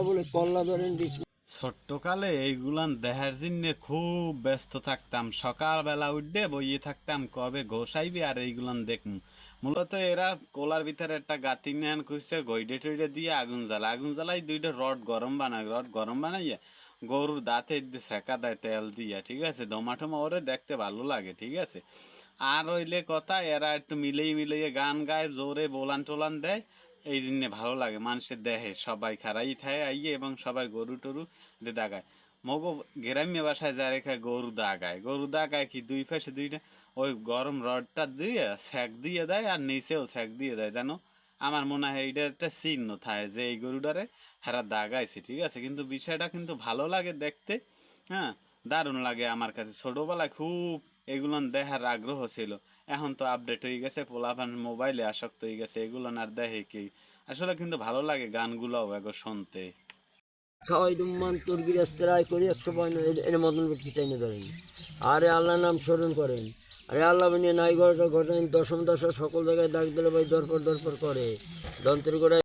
বলে কল্লা ধরেন ছোট্টকালে এইগুলান দেখার জন্য খুব ব্যস্ত থাকতাম, সকালবেলা উঠে বইয়ে থাকতাম কবে ঘোষাইবি আর এইগুলান দেখম। মূলত এরা কোলার ভিতরে একটা গাতি নেন খুঁজছে, গইডে টইডে দিয়ে আগুন জ্বালাই দুইটা রড গরম বানাইয়া গরুর দাঁতে সেকা দেয় তেল দিয়া, ঠিক আছে, দমাটমা ওরে দেখতে ভালো লাগে, ঠিক আছে। আর হইলে কথা এরা একটু মিলিয়ে গান গায়, জোরে বোলান টোলান দেয়, এই জন্যে ভালো লাগে। মানুষের দেহে সবাই খারাই থায় আইয়ে এবং সবাই গরু টরু দিয়ে দাগায়। মগো গ্রাম্য বাসায় যা রেখে গরু দাগায় কি দুই পাশে দুইটা ওই গরম রডটা দিয়ে সেক দিয়ে দেয় আর নিচেও সেক দিয়ে দেয়, জানো। আমার মনে হয় এইটা একটা চিহ্ন থাকে যে এই গরুটারে হেরা দাগাইছে, ঠিক আছে। কিন্তু বিষয়টা কিন্তু ভালো লাগে দেখতে, হ্যাঁ, দারুণ লাগে আমার কাছে। ছোটবেলায় খুব এগুলো দেখার আগ্রহ ছিল। এখন তো আপডেট হয়ে গেছে, পোলাপান মোবাইলে আসক্ত হয়ে গেছে, এগুলো আর দেখে কি। আসলে কিন্তু ভালো লাগে গানগুলোও এগো শুনতে। খাওয়াই দুম্মান তোর গৃহস্থরাই করি 152 এর মতন খিটাই নিয়ে ধরেন। আরে আল্লাহ নাম স্মরণ করেন। আরে আল্লাহ বানিয়ে নাই ঘটনা ঘটেন, দশম দশা সকল জায়গায় ডাক দিলে ভাই দরপর করে যন্ত্রের গোড়ায়